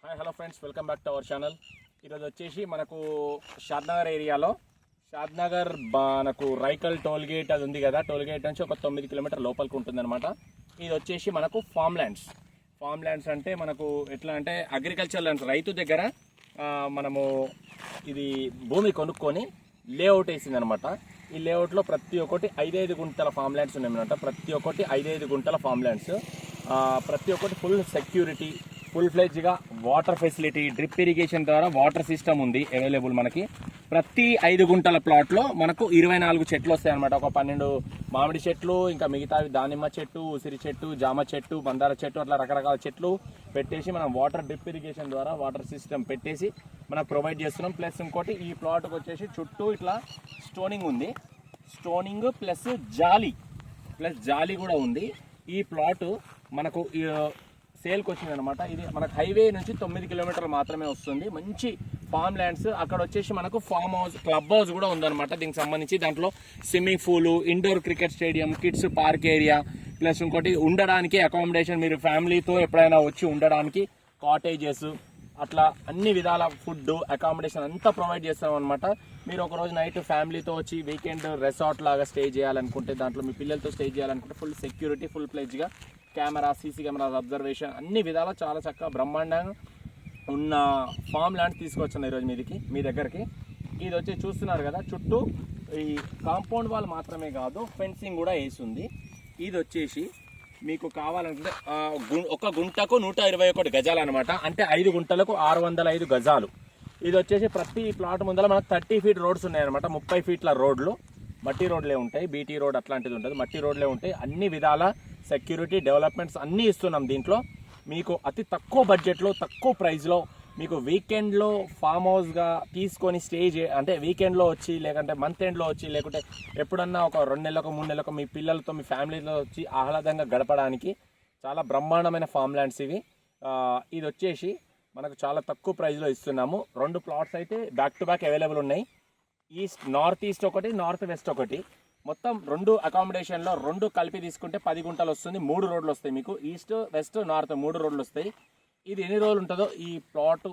Hi hello friends, welcome back to our channel. ఈరోజు వచ్చేసి మనకు షాద్నగర్ ఏరియాలో షాద్నగర్ మనకు రైకల్ టోల్గేట్ అది ఉంది కదా, టోల్గేట్ నుంచి ఒక 9 కిలోమీటర్ లోపలికి ఉంటుంది అనమాట. ఇది వచ్చేసి మనకు ఫామ్ ల్యాండ్స్ అంటే మనకు ఎట్లా అంటే అగ్రికల్చర్ ల్యాండ్స్, రైతు దగ్గర మనము ఇది భూమి కొనుక్కొని లేఅవుట్ వేసింది అనమాట. ఈ లేఅవుట్లో ప్రతి ఒక్కటి 5-5 గుంటల ఫామ్ ల్యాండ్స్ ఉన్నాయన్నమాట. ప్రతి ఒక్కటి 5-5 గుంటల ఫామ్ ల్యాండ్స్, ప్రతి ఒక్కటి ఫుల్ సెక్యూరిటీ, ఫుల్ ఫ్లెడ్జ్గా వాటర్ ఫెసిలిటీ, డ్రిప్ ఇరిగేషన్ ద్వారా వాటర్ సిస్టమ్ ఉంది అవైలబుల్ మనకి. ప్రతి 5 గుంటల ప్లాట్లో మనకు 24 చెట్లు వస్తాయి అనమాట. ఒక 12 మామిడి చెట్లు, ఇంకా మిగతావి దానిమ్మ చెట్టు, ఉసిరి చెట్టు, జామ చెట్టు, మందార చెట్టు, అట్లా రకరకాల చెట్లు పెట్టేసి మనం వాటర్ డ్రిప్ ఇరిగేషన్ ద్వారా వాటర్ సిస్టమ్ పెట్టేసి మనం ప్రొవైడ్ చేస్తున్నాం. ప్లస్ ఇంకోటి ఈ ప్లాట్కి వచ్చేసి చుట్టూ ఇట్లా స్టోనింగ్ ఉంది. స్టోనింగ్ ప్లస్ జాలీ కూడా ఉంది. ఈ ప్లాట్ మనకు సేల్కి వచ్చింది అనమాట. ఇది మనకు హైవే నుంచి 9 కిలోమీటర్లు మాత్రమే వస్తుంది. మంచి ఫామ్ ల్యాండ్స్. అక్కడ వచ్చేసి మనకు ఫామ్ హౌస్, క్లబ్ హౌస్ కూడా ఉందన్నమాట. దీనికి సంబంధించి దాంట్లో swimming pool, indoor cricket stadium, kids park area, plus ఇంకోటి ఉండడానికి అకామిడేషన్, మీరు ఫ్యామిలీతో ఎప్పుడైనా వచ్చి ఉండడానికి కాటేజెస్, అట్లా అన్ని విధాల ఫుడ్, అకామిడేషన్ అంతా ప్రొవైడ్ చేస్తాం అనమాట. మీరు ఒకరోజు నైట్ ఫ్యామిలీతో వచ్చి వీకెండ్ రెసార్ట్ లాగా స్టే చేయాలనుకుంటే, దాంట్లో మీ పిల్లలతో స్టే చేయాలనుకుంటే ఫుల్ సెక్యూరిటీ, ఫుల్ ప్లేజ్గా కెమెరా, సీసీ కెమెరాస్ అబ్జర్వేషన్ అన్ని విధాలా చాలా చక్కగా బ్రహ్మాండంగా ఉన్న ఫామ్ ల్యాండ్స్ తీసుకొచ్చాను ఈరోజు మీ దగ్గరికి. ఇది వచ్చి చూస్తున్నారు కదా, చుట్టూ ఈ కాంపౌండ్ వాల్ మాత్రమే కాదు, ఫెన్సింగ్ కూడా వేసింది. ఇది వచ్చేసి మీకు కావాలంటే ఒక గుంటకు 121 గజాలు అనమాట. అంటే 5 గుంటలకు 605 గజాలు. ఇది వచ్చేసి ప్రతి ప్లాట్ ముందర మనకు 30 ఫీట్ రోడ్స్ ఉన్నాయన్నమాట. 30 ఫీట్ల రోడ్లు, మట్టి రోడ్లే ఉంటాయి. బీటీ రోడ్ అట్లాంటిది ఉంటుంది, మట్టి రోడ్లే ఉంటాయి. అన్ని విధాల సెక్యూరిటీ, డెవలప్మెంట్స్ అన్నీ ఇస్తున్నాం దీంట్లో. మీకు అతి తక్కువ బడ్జెట్లో, తక్కువ ప్రైస్లో మీకు వీకెండ్లో ఫామ్ హౌస్గా తీసుకొని స్టే అంటే వీకెండ్లో వచ్చి, లేకంటే మంత్ ఎండ్లో వచ్చి, లేకుంటే ఎప్పుడన్నా ఒక 2 నెలలకు 3 నెలలకు మీ పిల్లలతో, మీ ఫ్యామిలీతో వచ్చి ఆహ్లాదంగా గడపడానికి చాలా బ్రహ్మాండమైన ఫామ్ ల్యాండ్స్ ఇవి. ఇది వచ్చేసి మనకు చాలా తక్కువ ప్రైస్లో ఇస్తున్నాము. 2 ప్లాట్స్ అయితే బ్యాక్ టు బ్యాక్ అవైలబుల్ ఉన్నాయి. నార్త్ ఈస్ట్ ఒకటి, నార్త్ వెస్ట్ ఒకటి. మొత్తం 2 అకామిడేషన్లో 2 కలిపి తీసుకుంటే 10 గుంటలు వస్తుంది. 3 రోడ్లు వస్తాయి మీకు, ఈస్ట్ వెస్ట్ నార్త్ 3 రోడ్లు వస్తాయి. ఇది ఎన్ని రోజులు ఉంటుందో ఈ ప్లాట్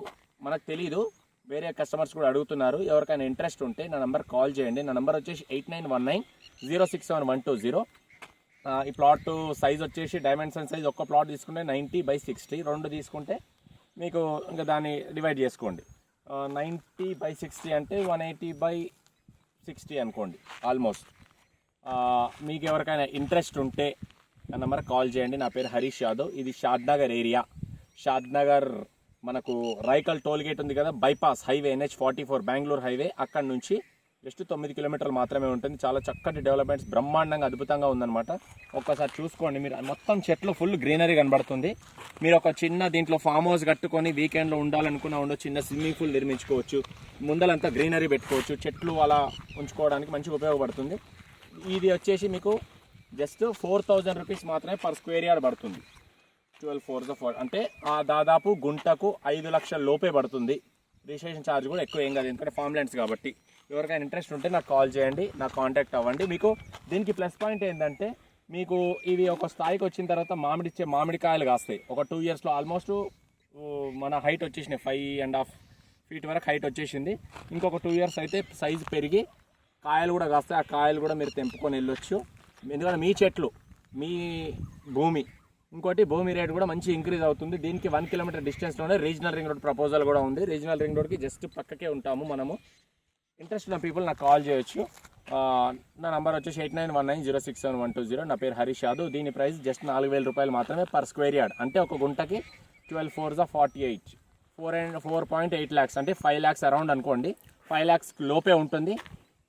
మనకు తెలీదు, వేరే కస్టమర్స్ కూడా అడుగుతున్నారు. ఎవరికైనా ఇంట్రెస్ట్ ఉంటే నా నెంబర్ కాల్ చేయండి. నా నెంబర్ వచ్చేసి 8919067120. ఈ ప్లాట్ సైజ్ వచ్చేసి డైమెన్షన్ సైజ్, ఒక్క ప్లాట్ తీసుకుంటే 90/60, 2 తీసుకుంటే మీకు ఇంకా దాన్ని డివైడ్ చేసుకోండి. 90/60 అంటే 180/60 అనుకోండి ఆల్మోస్ట్. మీకు ఎవరికైనా ఇంట్రెస్ట్ ఉంటే నా నెంబర్ కాల్ చేయండి. నా పేరు హరీష్ యాదవ్. ఇది షాద్నగర్ ఏరియా. షాద్నగర్ మనకు రైకల్ టోల్గేట్ ఉంది కదా, bypass highway NH44 Bengaluru highway, అక్కడ నుంచి జస్ట్ 9 కిలోమీటర్లు మాత్రమే ఉంటుంది. చాలా చక్కటి డెవలప్మెంట్స్, బ్రహ్మాండంగా అద్భుతంగా ఉందన్నమాట. ఒక్కసారి చూసుకోండి మీరు, మొత్తం చెట్లు ఫుల్ గ్రీనరీ కనబడుతుంది. మీరు ఒక చిన్న దీంట్లో ఫామ్ హౌస్ కట్టుకొని వీకెండ్లో ఉండాలనుకున్నా ఉండొచ్చు. చిన్న స్విమ్మింగ్ పూల్ నిర్మించుకోవచ్చు, ముందలంతా గ్రీనరీ పెట్టుకోవచ్చు, చెట్లు అలా ఉంచుకోవడానికి మంచిగా ఉపయోగపడుతుంది. ఇది వచ్చేసి మీకు జస్ట్ 4000 రూపీస్ మాత్రమే పర్ స్క్వేర్ యార్డ్ పడుతుంది. 12 4 అంటే దాదాపు గుంటకు 5 లక్షల లోపే పడుతుంది. రిజిస్ట్రేషన్ ఛార్జ్ కూడా ఎక్కువ ఏం కాదు, ఎందుకంటే ఫామ్ ల్యాండ్స్ కాబట్టి. ఎవరికైనా ఇంట్రెస్ట్ ఉంటే నాకు కాల్ చేయండి, నాకు కాంటాక్ట్ అవ్వండి. మీకు దీనికి ప్లస్ పాయింట్ ఏంటంటే, మీకు ఇవి ఒక స్థాయికి వచ్చిన తర్వాత మామిడికాయలు కాస్తాయి. ఒక 2 ఇయర్స్లో ఆల్మోస్ట్ మన హైట్ వచ్చేసినాయి, 5.5 ఫీట్ వరకు హైట్ వచ్చేసింది. ఇంకొక 2 ఇయర్స్ అయితే సైజు పెరిగి కాయలు కూడా కాస్తాయి. ఆ కాయలు కూడా మీరు తెంపుకొని వెళ్ళొచ్చు, ఎందుకంటే మీ చెట్లు, మీ భూమి. ఇంకోటి భూమి రేట్ కూడా మంచి ఇంక్రీజ్ అవుతుంది. దీనికి 1 కిలోమీటర్ డిస్టెన్స్లోనే రీజనల్ రింగ్ రోడ్ ప్రపోజల్ కూడా ఉంది. రీజనల్ రింగ్ రోడ్కి జస్ట్ పక్కకే ఉంటాము మనము. ఇంట్రెస్ట్ ఉన్న పీపుల్ నాకు కాల్ చేయొచ్చు. నా నెంబర్ వచ్చేసి 8919067120. నా పేరు హరీష్ యాదవ్. దీని ప్రైస్ జస్ట్ 4000 రూపాయలు మాత్రమే పర్ స్క్వేర్ యార్డ్. అంటే ఒక గుంటకి 12 4 48, 4.8 lakhs అంటే 5 lakhs అరౌండ్ అనుకోండి. 5 lakhs లోపే ఉంటుంది.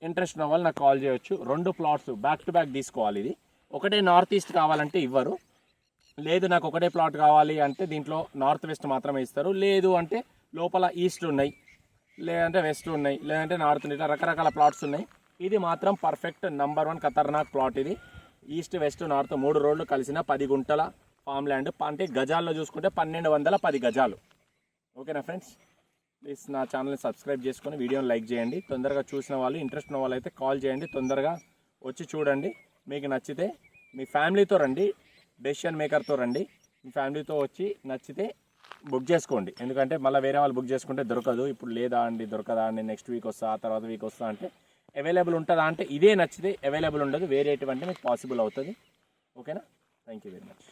ఇంట్రెస్ట్ ఉన్న వాళ్ళు నాకు కాల్ చేయొచ్చు. 2 ప్లాట్స్ బ్యాక్ టు బ్యాక్ తీసుకోవాలి. ఇది ఒకటే నార్త్ ఈస్ట్ కావాలంటే ఇవ్వరు. లేదు నాకు ఒకటే ప్లాట్ కావాలి అంటే దీంట్లో నార్త్ వెస్ట్ మాత్రమే ఇస్తారు. లేదు అంటే లోపల ఈస్ట్ ఉన్నాయి, లేదంటే వెస్ట్ ఉన్నాయి, లేదంటే నార్త్, ఇట్లా రకరకాల ప్లాట్స్ ఉన్నాయి. ఇది మాత్రం పర్ఫెక్ట్ నంబర్ 1 ఖతర్నాక్ ప్లాట్ ఇది. ఈస్ట్ వెస్ట్ నార్త్ 3 రోడ్లు కలిసిన 10 గుంటల ఫామ్ ల్యాండ్. అంటే గజాల్లో చూసుకుంటే 1210 గజాలు. ఓకేనా ఫ్రెండ్స్? ప్లీజ్ నా ఛానల్ని సబ్స్క్రైబ్ చేసుకొని వీడియోని లైక్ చేయండి. తొందరగా చూసిన వాళ్ళు, ఇంట్రెస్ట్ ఉన్న వాళ్ళు అయితే కాల్ చేయండి. తొందరగా వచ్చి చూడండి. మీకు నచ్చితే మీ ఫ్యామిలీతో రండి, డెసిషన్ మేకర్తో రండి. మీ ఫ్యామిలీతో వచ్చి నచ్చితే బుక్ చేసుకోండి, ఎందుకంటే మళ్ళీ వేరే వాళ్ళు బుక్ చేసుకుంటే దొరకదు. ఇప్పుడు లేదా అండి దొరకదా అండి, నెక్స్ట్ వీక్ వస్తా, తర్వాత వీక్ వస్తా అంటే అవైలబుల్ ఉంటుందా అంటే ఇదే నచ్చితే అవైలబుల్ ఉండదు, వేరే ఎటువంటి మీకు పాసిబుల్ అవుతుంది. ఓకేనా? Thank you very much.